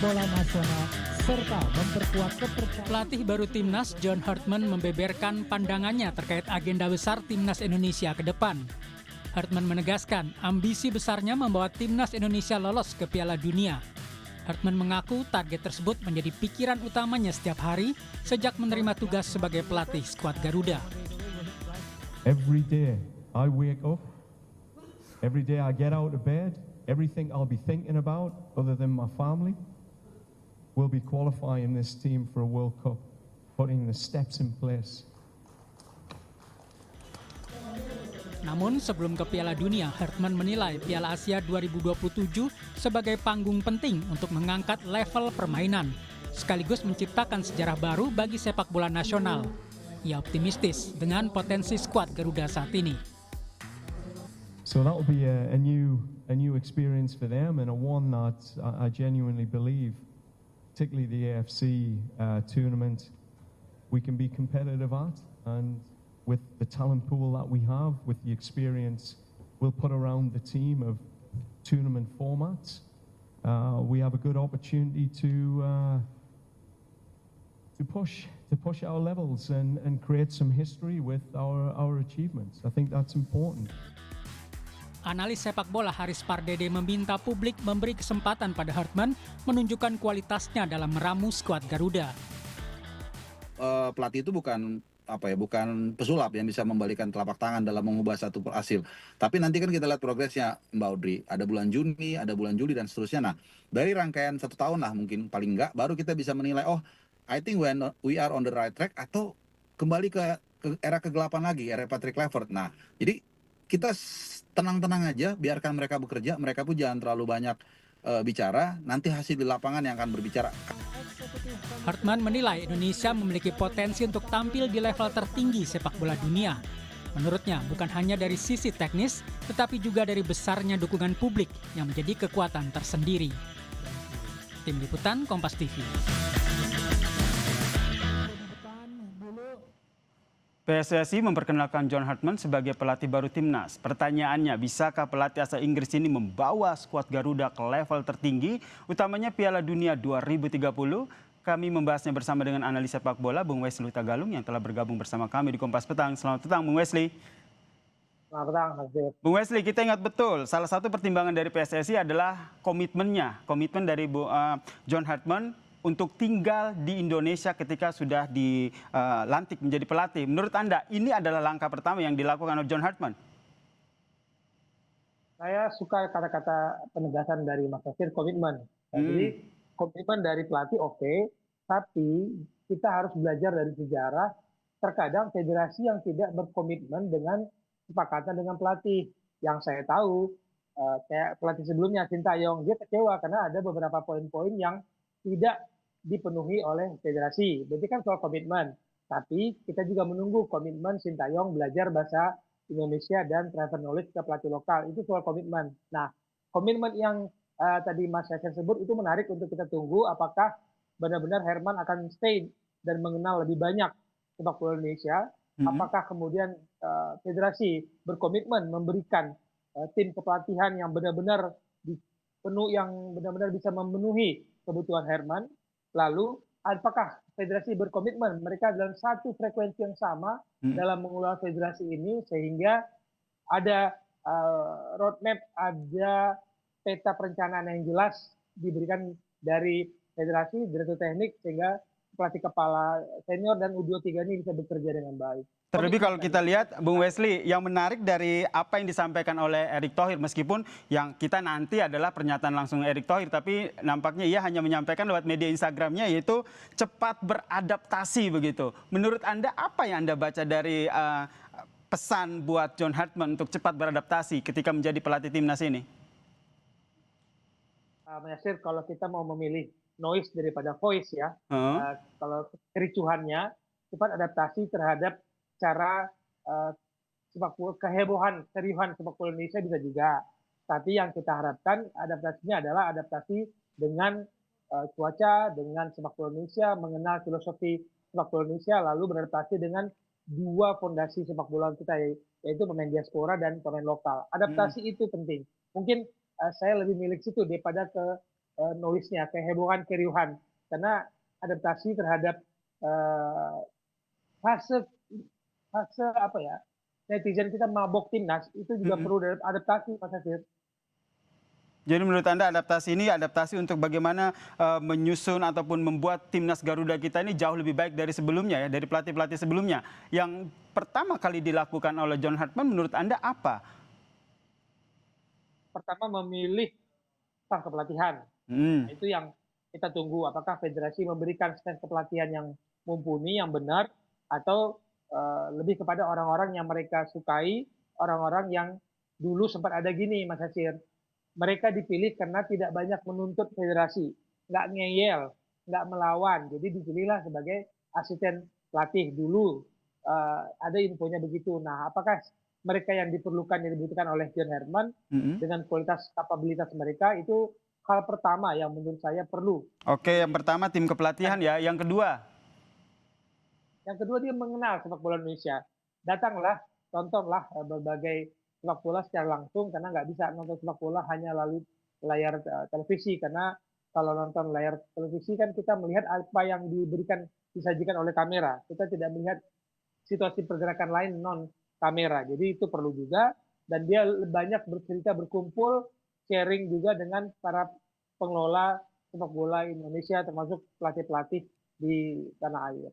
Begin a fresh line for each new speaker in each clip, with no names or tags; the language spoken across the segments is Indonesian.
bola nasional serta memperkuat kepercayaan.
Pelatih baru Timnas John Hartman membeberkan pandangannya terkait agenda besar Timnas Indonesia ke depan. Hartman menegaskan ambisi besarnya membawa Timnas Indonesia lolos ke Piala Dunia. Hartman mengaku target tersebut menjadi pikiran utamanya setiap hari sejak menerima tugas sebagai pelatih skuad Garuda.
Every day I wake up, every day I get out of bed, everything I'll be thinking about other than my family will be qualifying this team for a World Cup, putting the steps in place.
Namun sebelum ke Piala Dunia, Hartman menilai Piala Asia 2027 sebagai panggung penting untuk mengangkat level permainan, sekaligus menciptakan sejarah baru bagi sepak bola nasional. Ia optimistis dengan potensi skuad Garuda saat ini.
So that will be a new experience for them, and a one that I genuinely believe, particularly the AFC tournament, we can be competitive at, and with the talent pool that we have, with the experience we'll put around the team of tournament formats, we have a good opportunity to push our levels and create some history with our achievements. I think that's important.
Analis sepak bola Haris Pardede meminta publik memberi kesempatan pada Hartman menunjukkan kualitasnya dalam meramu skuad Garuda.
Pelatih itu bukan pesulap yang bisa membalikan telapak tangan dalam mengubah satu hasil. Tapi nanti kan kita lihat progresnya, Mbak Audrey. Ada bulan Juni, ada bulan Juli, dan seterusnya. Nah, dari rangkaian 1 tahun lah mungkin paling enggak, baru kita bisa menilai, oh, I think we are on the right track, atau kembali ke era kegelapan lagi, era Patrick Kluivert. Nah, jadi kita tenang-tenang aja, biarkan mereka bekerja, mereka pun jangan terlalu banyak bicara, nanti hasil di lapangan yang akan berbicara.
Hartman menilai Indonesia memiliki potensi untuk tampil di level tertinggi sepak bola dunia. Menurutnya, bukan hanya dari sisi teknis, tetapi juga dari besarnya dukungan publik yang menjadi kekuatan tersendiri. Tim Liputan Kompas TV.
PSSI memperkenalkan John Hartman sebagai pelatih baru Timnas. Pertanyaannya, bisakah pelatih asal Inggris ini membawa skuad Garuda ke level tertinggi, utamanya Piala Dunia 2030? Kami membahasnya bersama dengan analis sepak bola, Bung Wesley Tagalung, yang telah bergabung bersama kami di Kompas Petang. Selamat petang, Bung Wesley.
Selamat petang, Mas Dev.
Bung Wesley, kita ingat betul, salah satu pertimbangan dari PSSI adalah komitmen dari John Hartman untuk tinggal di Indonesia ketika sudah dilantik menjadi pelatih. Menurut Anda, ini adalah langkah pertama yang dilakukan oleh John Hartman?
Saya suka kata-kata penegasan dari Mas Nasir, komitmen. Jadi komitmen dari pelatih oke, tapi kita harus belajar dari sejarah. Terkadang federasi yang tidak berkomitmen dengan kesepakatan dengan pelatih. Yang saya tahu, kayak pelatih sebelumnya, Sintayong, dia kecewa karena ada beberapa poin-poin yang tidak dipenuhi oleh federasi. Berarti kan soal komitmen. Tapi kita juga menunggu komitmen Sintayong belajar bahasa Indonesia dan transfer knowledge ke pelatih lokal. Itu soal komitmen. Nah, komitmen yang tadi Mas Yasin sebut itu menarik untuk kita tunggu apakah benar-benar Herman akan stay dan mengenal lebih banyak sepak bola Indonesia. Apakah kemudian federasi berkomitmen memberikan tim kepelatihan yang benar-benar bisa memenuhi kebutuhan Herman. Lalu apakah federasi berkomitmen mereka dalam satu frekuensi yang sama dalam mengelola federasi ini sehingga ada roadmap, ada peta perencanaan yang jelas diberikan dari federasi, direktur teknik, sehingga pelatih kepala senior dan U23 ini bisa bekerja dengan baik.
Terlebih kalau kita lihat, Bung Wesley, yang menarik dari apa yang disampaikan oleh Erick Thohir, meskipun yang kita nanti adalah pernyataan langsung Erick Thohir, tapi nampaknya ia hanya menyampaikan lewat media Instagramnya, yaitu cepat beradaptasi begitu. Menurut Anda, apa yang Anda baca dari pesan buat John Hartman untuk cepat beradaptasi ketika menjadi pelatih timnas ini?
Mas Yasir, kalau kita mau memilih noise daripada voice ya, kalau kericuhannya, cepat adaptasi terhadap cara sepak bola, kehebohan, keriuhan sepak bola Indonesia bisa juga. Tapi yang kita harapkan adaptasinya adalah adaptasi dengan cuaca, dengan sepak bola Indonesia, mengenal filosofi sepak bola Indonesia, lalu beradaptasi dengan dua fondasi sepak bola kita, yaitu pemain diaspora dan pemain lokal. Adaptasi itu penting. Mungkin saya lebih milik situ daripada ke noise-nya, kehebohan, keriuhan. Karena adaptasi terhadap fase apa ya, netizen kita mabok timnas itu juga perlu adaptasi, Mas Nasir.
Jadi menurut Anda adaptasi ini adaptasi untuk bagaimana menyusun ataupun membuat timnas Garuda kita ini jauh lebih baik dari sebelumnya ya, dari pelatih-pelatih sebelumnya. Yang pertama kali dilakukan oleh John Hartman menurut Anda apa?
Pertama memilih staf kepelatihan. Nah, itu yang kita tunggu, apakah federasi memberikan staf kepelatihan yang mumpuni, yang benar, atau lebih kepada orang-orang yang mereka sukai, orang-orang yang dulu sempat ada gini, Mas Hasir. Mereka dipilih karena tidak banyak menuntut federasi, nggak ngeyel, nggak melawan. Jadi dipilihlah sebagai asisten pelatih dulu. Ada infonya begitu. Nah, apakah mereka yang diperlukan, yang dibutuhkan oleh John Hartman dengan kualitas kapabilitas mereka itu hal pertama yang menurut saya perlu.
Oke, yang pertama tim kepelatihan ya. Yang kedua?
Yang kedua dia mengenal sepak bola Indonesia. Datanglah, tontonlah berbagai sepak bola secara langsung, karena nggak bisa nonton sepak bola hanya melalui layar televisi, karena kalau nonton layar televisi kan kita melihat apa yang disajikan oleh kamera, kita tidak melihat situasi pergerakan lain non kamera. Jadi itu perlu juga, dan dia banyak bercerita, berkumpul, sharing juga dengan para pengelola sepak bola Indonesia termasuk pelatih-pelatih di tanah air.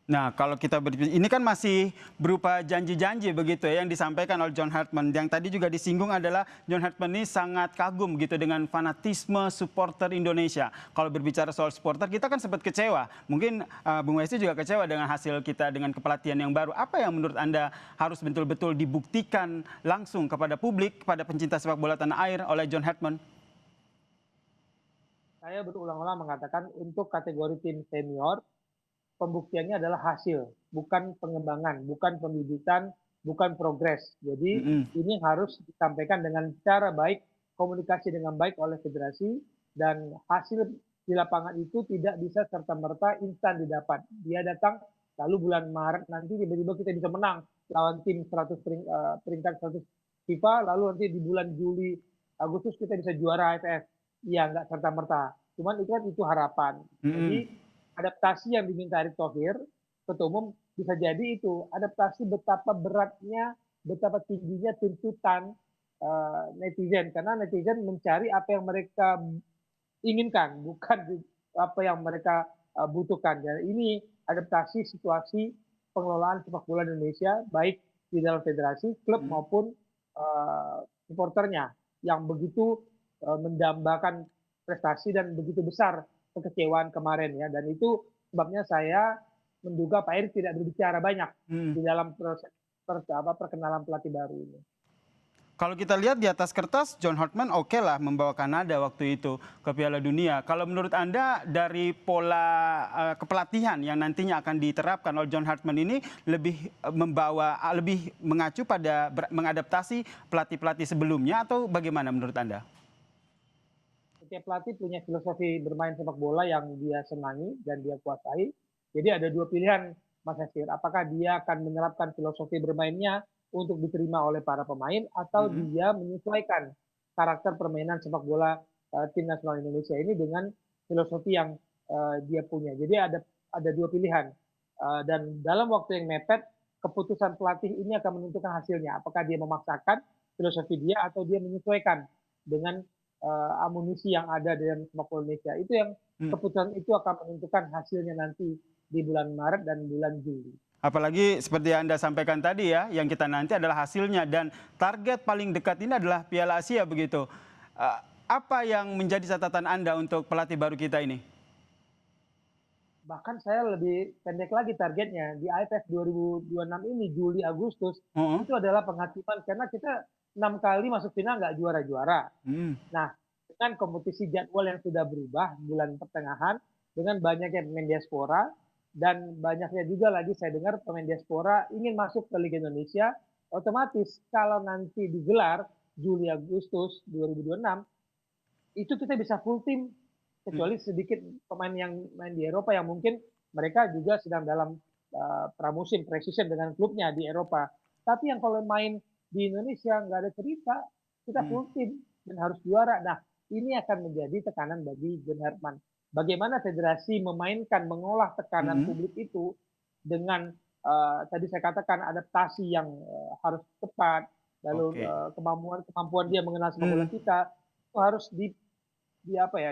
Nah, kalau kita ini kan masih berupa janji-janji begitu ya yang disampaikan oleh John Hartman. Yang tadi juga disinggung adalah John Hartman ini sangat kagum gitu dengan fanatisme supporter Indonesia. Kalau berbicara soal supporter, kita kan sempat kecewa. Mungkin Bung Wesi juga kecewa dengan hasil kita dengan kepelatihan yang baru. Apa yang menurut Anda harus betul-betul dibuktikan langsung kepada publik, kepada pencinta sepak bola tanah air oleh John Hartman?
Saya berulang-ulang mengatakan untuk kategori tim senior, pembuktiannya adalah hasil, bukan pengembangan, bukan pembibitan, bukan progres. Jadi ini harus disampaikan dengan cara baik, komunikasi dengan baik oleh federasi, dan hasil di lapangan itu tidak bisa serta-merta instan didapat. Dia datang, lalu bulan Maret nanti tiba-tiba kita bisa menang lawan tim 100 peringkat 100 FIFA, lalu nanti di bulan Juli, Agustus kita bisa juara AFF. Iya, nggak serta-merta. Cuman itu kan itu harapan. Jadi adaptasi yang diminta Erick Thohir, Ketua Umum, bisa jadi itu adaptasi betapa beratnya, betapa tingginya tuntutan netizen, karena netizen mencari apa yang mereka inginkan, bukan apa yang mereka butuhkan. Dan ini adaptasi situasi pengelolaan sepak bola Indonesia, baik di dalam federasi, klub maupun supporternya, yang begitu mendambakan prestasi dan begitu besar kekecewaan kemarin ya, dan itu sebabnya saya menduga Pak Erick tidak berbicara banyak di dalam proses perkenalan pelatih baru ini.
Kalau kita lihat di atas kertas, John Hartman oke lah membawa Kanada waktu itu ke Piala Dunia. Kalau menurut Anda dari pola kepelatihan yang nantinya akan diterapkan oleh John Hartman ini lebih mengacu pada mengadaptasi pelatih-pelatih sebelumnya atau bagaimana menurut Anda?
Setiap pelatih punya filosofi bermain sepak bola yang dia senangi dan dia kuasai. Jadi ada dua pilihan, Mas Hasir. Apakah dia akan menerapkan filosofi bermainnya untuk diterima oleh para pemain, atau dia menyesuaikan karakter permainan sepak bola tim nasional Indonesia ini dengan filosofi yang dia punya. Jadi ada dua pilihan. Dan dalam waktu yang mepet, keputusan pelatih ini akan menentukan hasilnya. Apakah dia memaksakan filosofi dia atau dia menyesuaikan dengan amunisi yang ada dalam sepak bola Indonesia. Itu yang keputusan itu akan menentukan hasilnya nanti di bulan Maret dan bulan Juli.
Apalagi seperti yang Anda sampaikan tadi ya, yang kita nanti adalah hasilnya, dan target paling dekat ini adalah Piala Asia begitu. Apa yang menjadi catatan Anda untuk pelatih baru kita ini?
Bahkan saya lebih pendek lagi targetnya. Di AFF 2026 ini, Juli Agustus, itu adalah penghakiman, karena kita 6 kali masuk final nggak juara-juara. Nah, dengan kompetisi jadwal yang sudah berubah bulan pertengahan, dengan banyaknya pemain diaspora, dan banyaknya juga lagi saya dengar pemain diaspora ingin masuk ke Liga Indonesia, otomatis kalau nanti digelar Juli Agustus 2026, itu kita bisa full tim, kecuali sedikit pemain yang main di Eropa yang mungkin mereka juga sedang dalam pramusim, pre-season dengan klubnya di Eropa. Tapi yang kalau main di Indonesia nggak ada cerita, kita full tim dan harus juara. Nah, ini akan menjadi tekanan bagi John Herdman. Bagaimana federasi memainkan, mengolah tekanan publik itu dengan tadi saya katakan adaptasi yang harus cepat, lalu kemampuan dia mengenal sepak bola kita itu harus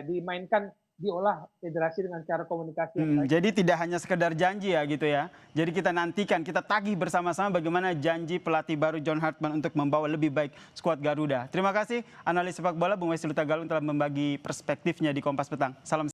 dimainkan, diolah federasi dengan cara komunikasi yang baik.
Jadi tidak hanya sekedar janji ya gitu ya. Jadi kita nantikan, kita tagih bersama-sama bagaimana janji pelatih baru John Herdman untuk membawa lebih baik skuad Garuda. Terima kasih analis sepak bola Bung Wesley Hutagalung telah membagi perspektifnya di Kompas Petang. Salam